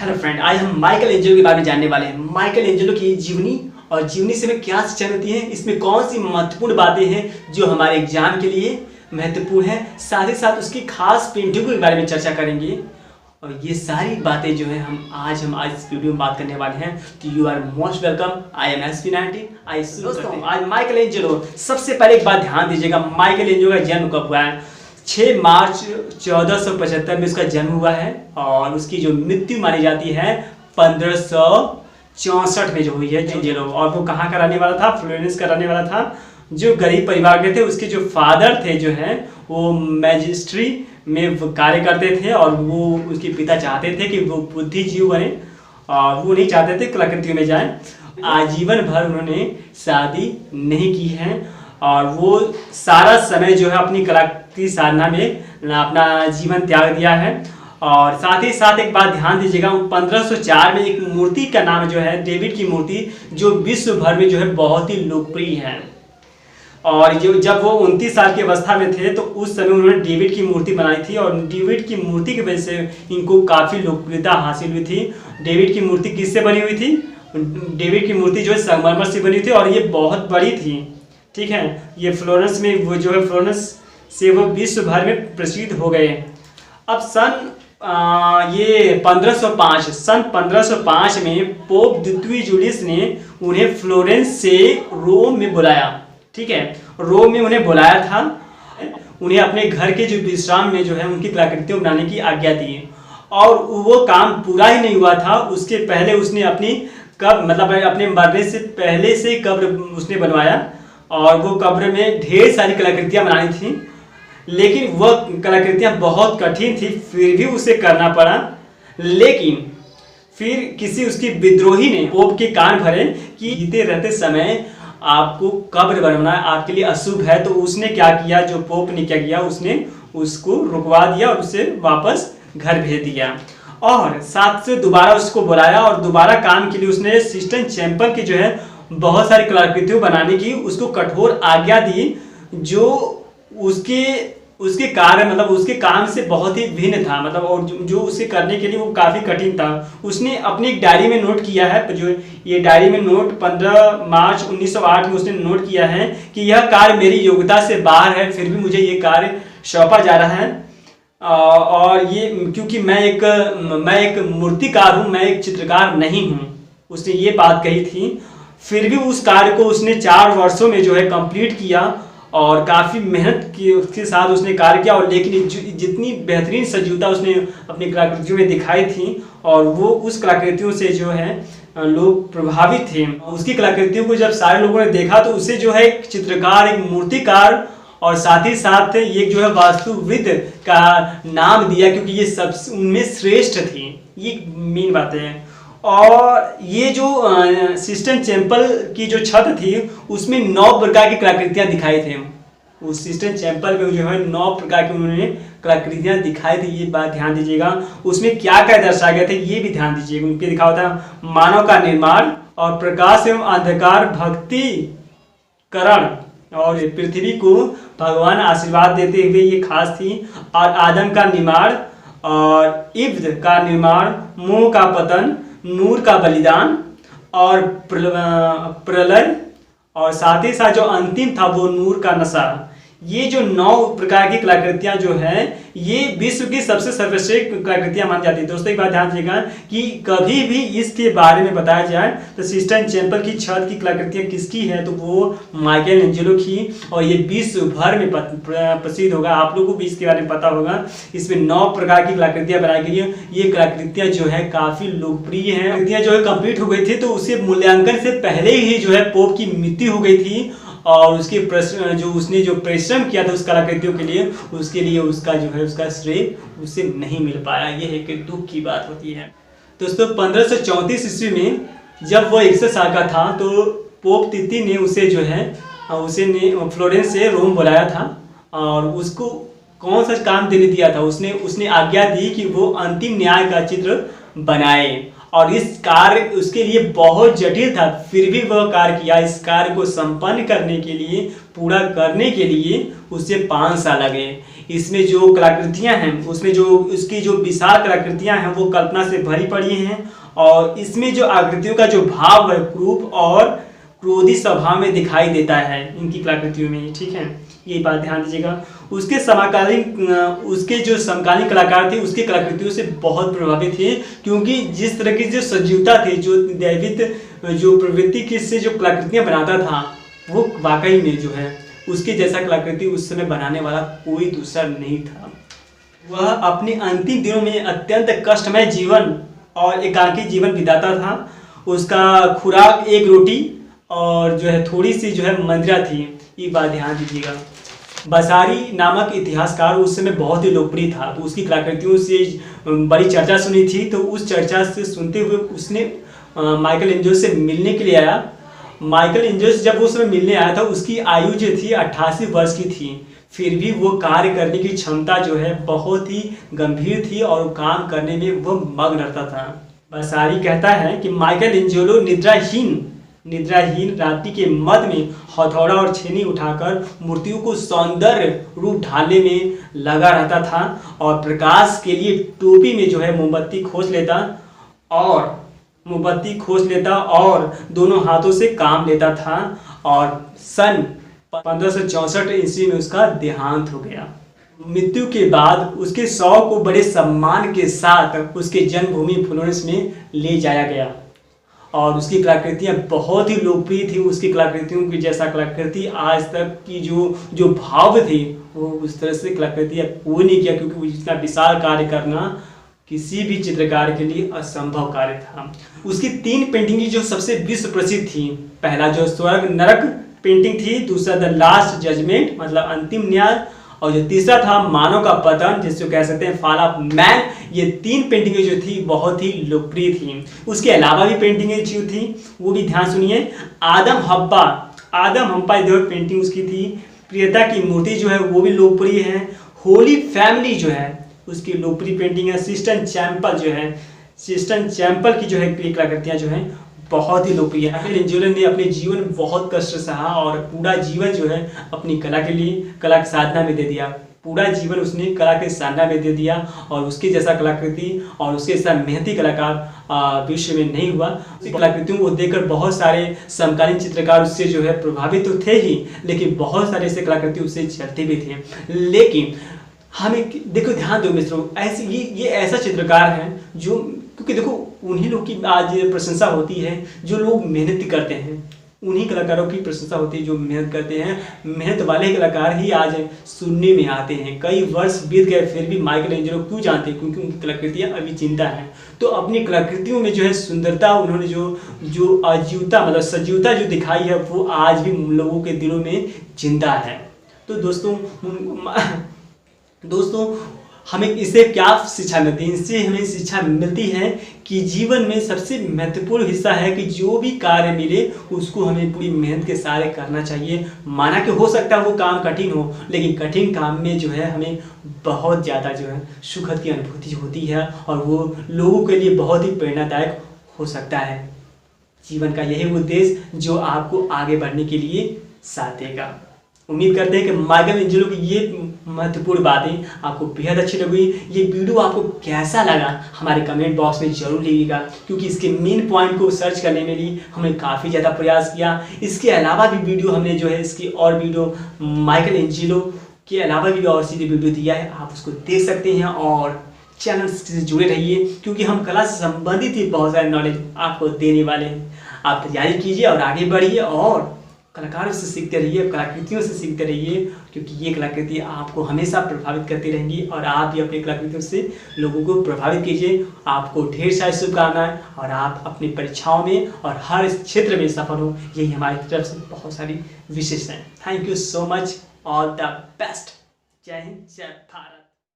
Hello friend, आज हम Michael Angelo के बारे में जानने वाले हैं। माइकल एंजेलो की जीवनी और जीवनी से हमें क्या शिक्षा मिलती है, इसमें कौन सी महत्वपूर्ण बातें हैं जो हमारे एग्जाम के लिए महत्वपूर्ण है। साथ ही साथ उसकी खास पेंटिंग के बारे में चर्चा करेंगे और ये सारी बातें जो है हम आज इस वीडियो में बात करने वाले हैं। तो you are most welcome. I am SP19। दोस्तों, आज माइकल एंजेलो, सबसे पहले एक बात ध्यान दीजिएगा, माइकल एंजेलो का जन्म कब हुआ है? 6 मार्च 1475 में उसका जन्म हुआ है और उसकी जो मृत्यु मानी जाती है 1564 में जो हुई है एंजेलो। और वो कहाँ का रहने वाला था? फ्लोरेंस का रहने वाला था। जो गरीब परिवार के थे, उसके जो फादर थे जो हैं वो मैजिस्ट्री में कार्य करते थे और वो उसके पिता चाहते थे कि वो बुद्धिजीवी बने और वो नहीं चाहते थे कलाकृतियों में जाएं। आजीवन भर उन्होंने शादी नहीं की है और वो सारा समय जो है अपनी कला की साधना में अपना जीवन त्याग दिया है। और साथ ही साथ एक बात ध्यान दीजिएगा, 1504 में एक मूर्ति का नाम जो है डेविड की मूर्ति, जो विश्व भर में जो है बहुत ही लोकप्रिय है। और जब वो 29 साल की अवस्था में थे तो उस समय उन्होंने डेविड की मूर्ति बनाई थी और डेविड की मूर्ति की वजह से इनको काफ़ी लोकप्रियता हासिल हुई थी। डेविड की मूर्ति किससे बनी हुई थी? डेविड की मूर्ति जो है संगमरमर से बनी थी और ये बहुत बड़ी थी। ठीक है, ये फ्लोरेंस में वो जो है फ्लोरेंस से वो विश्व भर में प्रसिद्ध हो गए। अब ये 1505 में पोप द्वितीय जूलियस ने उन्हें फ्लोरेंस से रोम में बुलाया। ठीक है, रोम में उन्हें बुलाया था, उन्हें अपने घर के जो विश्राम में जो है उनकी कलाकृतियाँ बनाने की आज्ञा दी और वो काम पूरा ही नहीं हुआ था। उसके पहले उसने अपने मरने से पहले से कब्र उसने बनवाया और वो कब्र में ढेर सारी कलाकृतियाँ बनानी थी, लेकिन वह कलाकृतियाँ बहुत कठिन थी, फिर भी उसे करना पड़ा। लेकिन फिर किसी उसकी विद्रोही ने पोप के कान भरे कि जीते रहते समय आपको कब्र बनवाना आपके लिए अशुभ है। तो उसने क्या किया, जो पोप ने क्या किया, उसने उसको रुकवा दिया और उसे वापस घर भेज दिया और साथ से दोबारा उसको बुलाया और दोबारा काम के लिए उसने सिस्टन चैपल की जो है बहुत सारी कलाकृतियों बनाने की उसको कठोर आज्ञा दी, जो उसके कार्य उसके काम से बहुत ही भिन्न था, और जो उसे करने के लिए वो काफ़ी कठिन था। उसने अपनी एक डायरी में नोट किया है, जो ये डायरी में नोट 15 मार्च 1908 में उसने नोट किया है कि यह कार्य मेरी योग्यता से बाहर है, फिर भी मुझे ये कार्य सौंपा जा रहा है और ये क्योंकि मैं एक मूर्तिकार हूँ, मैं एक चित्रकार नहीं हूँ। उसने ये बात कही थी। फिर भी उस कार्य को उसने 4 वर्षों में जो है कंप्लीट किया और काफ़ी मेहनत की उसके साथ उसने कार्य किया। और लेकिन जितनी बेहतरीन सजीवता उसने अपनी कलाकृतियों में दिखाई थी और वो उस कलाकृतियों से जो है लोग प्रभावित थे। उसकी कलाकृतियों को जब सारे लोगों ने देखा तो उसे जो है एक चित्रकार, एक मूर्तिकार और साथ ही साथ एक जो है वास्तुविद का नाम दिया, क्योंकि ये सब उनमें श्रेष्ठ थी। ये मेन बातें हैं। और ये जो सिस्टन चैपल की जो छत थी उसमें 9 प्रकार की कलाकृतियाँ दिखाई थे। उस सिस्टन चैपल में जो है 9 प्रकार की उन्होंने कलाकृतियाँ दिखाई थी। ये बात ध्यान दीजिएगा। उसमें क्या क्या दर्शाए गए थे ये भी ध्यान दीजिएगा। उनके दिखा होता है मानव का निर्माण और प्रकाश एवं अंधकार, भक्ति करण और पृथ्वी को भगवान आशीर्वाद देते हुए ये खास थी। और आदम का निर्माण और इब्द का निर्माण, मोह का पतन, नूर का बलिदान और प्रलय और साथ ही साथ जो अंतिम था वो नूर का नशा। ये जो 9 प्रकार की कलाकृतियाँ जो हैं ये विश्व की सबसे सर्वश्रेष्ठ कलाकृतियाँ मानी जाती है। दोस्तों, एक बात ध्यान दीजिएगा कि कभी भी इसके बारे में बताया जाए तो सिस्टन चैपल की छत की कलाकृतियाँ किसकी है तो वो माइकल एंजेलो की, और ये विश्व भर में प्रसिद्ध होगा। आप लोगों को भी इसके बारे में पता होगा। इसमें 9 प्रकार की कलाकृतियाँ बनाई गई हैं। ये कलाकृतियाँ जो है काफ़ी लोकप्रिय हैं। कलाकृतियाँ जो है कंप्लीट हो गई थी तो उसे मूल्यांकन से पहले ही जो है पोप की मृत्यु हो गई थी और उसके उसने जो परिश्रम किया था उस कलाकृतियों के लिए, उसके लिए उसका जो है उसका श्रेय उसे नहीं मिल पाया। ये एक दुख की बात होती है। दोस्तों, 1534 ईस्वी में जब वो 61 साल का था तो पोप तिती ने उसे जो है फ्लोरेंस से रोम बुलाया था और उसको कौन सा काम देने दिया था? उसने आज्ञा दी कि वो अंतिम न्याय का चित्र बनाए और इस कार्य उसके लिए बहुत जटिल था, फिर भी वह कार्य किया। इस कार्य को संपन्न करने के लिए, पूरा करने के लिए उसे 5 साल लगे। इसमें जो कलाकृतियां हैं उसमें जो उसकी जो विशाल कलाकृतियां हैं वो कल्पना से भरी पड़ी हैं, और इसमें जो आकृतियों का जो भाव है क्रूप और क्रोधी स्वभाव में दिखाई देता है इनकी कलाकृतियों में, ठीक है, ये बात ध्यान दीजिएगा। उसके जो समकालीन कलाकार थे उसकी कलाकृतियों से बहुत प्रभावित थे, क्योंकि जिस तरह की जो सजीवता थी, जो दैविक जो प्रवृत्ति की से जो कलाकृतियां बनाता था वो वाकई में जो है उसके जैसा कलाकृति उस समय बनाने वाला कोई दूसरा नहीं था। वह अपने अंतिम दिनों में अत्यंत कष्टमय जीवन और एकाकी जीवन बिताता था। उसका खुराक एक रोटी और जो है थोड़ी सी जो है मंदिरा थी, ये बात ध्यान दीजिएगा। बसारी नामक इतिहासकार उस समय बहुत ही लोकप्रिय था, तो उसकी कलाकृतियों से बड़ी चर्चा सुनी थी। तो उस चर्चा से सुनते हुए उसने माइकल एंजेलो से मिलने के लिए आया। माइकल एंजेलो से जब उस समय मिलने आया था उसकी आयु जो थी 88 वर्ष की थी, फिर भी वो कार्य करने की क्षमता जो है बहुत ही गंभीर थी और काम करने में वो मग्न रहता था। बसारी कहता है कि माइकल एंजेलो निद्राहीन रात्रि के मध्य में हथौड़ा और छेनी उठाकर मूर्तियों को सौंदर्य रूप ढालने में लगा रहता था, और प्रकाश के लिए टोपी में जो है मोमबत्ती खोज लेता और दोनों हाथों से काम लेता था। और सन 1564 ईस्वी में उसका देहांत हो गया। मृत्यु के बाद उसके शव को बड़े सम्मान के साथ उसके जन्मभूमि फ्लोरेंस में ले जाया गया, और उसकी कलाकृतियाँ बहुत ही लोकप्रिय थी। उसकी कलाकृतियों की जैसा कलाकृति आज तक की जो भाव थी वो उस तरह से कलाकृतियाँ कोई नहीं किया, क्योंकि इतना विशाल कार्य करना किसी भी चित्रकार के लिए असंभव कार्य था। उसकी 3 पेंटिंग जो सबसे विश्व प्रसिद्ध थी, पहला जो स्वर्ग नरक पेंटिंग थी, दूसरा द लास्ट जजमेंट मतलब अंतिम न्याय, और जो तीसरा था मानव का पतन जिसको कह सकते हैं फॉल ऑफ मैन। ये 3 पेंटिंगें जो थी बहुत ही लोकप्रिय थी। उसके अलावा भी पेंटिंगें जो थी वो भी ध्यान सुनिए। आदम हम्पा जो पेंटिंग उसकी थी। प्रियता की मूर्ति जो है वो भी लोकप्रिय है। होली फैमिली जो है उसकी लोकप्रिय पेंटिंग है। सिस्टन चैंपल की जो है कलाकृतियाँ जो है बहुत ही लोकप्रिय है। माइकल एंजेलो ने अपने जीवन में बहुत कष्ट सहा और पूरा जीवन जो है अपनी कला के लिए कला की साधना में दे दिया। पूरा जीवन उसने कला के साधना में दे दिया, और उसके जैसा कलाकृति और उसके जैसा मेहनती कलाकार विश्व में नहीं हुआ। कलाकृतियों को देखकर बहुत सारे समकालीन चित्रकार उससे जो है प्रभावित तो थे ही, लेकिन बहुत सारे ऐसे कलाकृति उससे चलते भी थे। लेकिन हमें देखो, ध्यान दो मित्रों, ऐसे ये ऐसा चित्रकार है जो, क्योंकि देखो उन्हीं लोग की आज प्रशंसा होती है जो लोग मेहनत करते हैं। उन्हीं कलाकारों की प्रशंसा होती है जो मेहनत करते हैं। मेहनत वाले कलाकार ही आज सुनने में आते हैं। कई वर्ष बीत गए फिर भी माइकल एंजेलो क्यों जानते हैं? क्योंकि उनकी कलाकृतियाँ अभी जिंदा हैं। तो अपनी कलाकृतियों में जो है सुंदरता, उन्होंने जो अजीवता मतलब सजीवता जो दिखाई है वो आज भी लोगों के दिलों में जिंदा है। तो दोस्तों हमें इससे क्या शिक्षा मिलती है? इससे हमें शिक्षा मिलती है कि जीवन में सबसे महत्वपूर्ण हिस्सा है कि जो भी कार्य मिले उसको हमें पूरी मेहनत के सारे करना चाहिए। माना कि हो सकता है वो काम कठिन हो, लेकिन कठिन काम में जो है हमें बहुत ज़्यादा जो है सुखद की अनुभूति होती है, और वो लोगों के लिए बहुत ही प्रेरणादायक हो सकता है। जीवन का यही उद्देश्य जो आपको आगे बढ़ने के लिए साथ देगा। उम्मीद करते हैं कि माइकल एंजेलो की ये महत्वपूर्ण बातें आपको बेहद अच्छी लगी। ये वीडियो आपको कैसा लगा हमारे कमेंट बॉक्स में जरूर लिखिएगा, क्योंकि इसके मेन पॉइंट को सर्च करने में लिए हमने काफ़ी ज़्यादा प्रयास किया। इसके अलावा भी वीडियो हमने जो है इसकी और वीडियो माइकल एंजेलो के अलावा भी और सीधे वीडियो दिया है, आप उसको देख सकते हैं। और चैनल से जुड़े रहिए, क्योंकि हम कला से संबंधित ही बहुत सारे नॉलेज आपको देने वाले हैं। आप तैयारी कीजिए और आगे बढ़िए, और कलाकारों से सीखते रहिए, कलाकृतियों से सीखते रहिए, क्योंकि ये कलाकृति आपको हमेशा प्रभावित करती रहेंगी, और आप भी अपनी कलाकृतियों से लोगों को प्रभावित कीजिए। आपको ढेर सारी शुभकामनाएं, और आप अपनी परीक्षाओं में और हर क्षेत्र में सफल हो, यही हमारी तरफ से बहुत सारी विशेषताएं। Thank you so much, all the best. जय हिंद, जय भारत।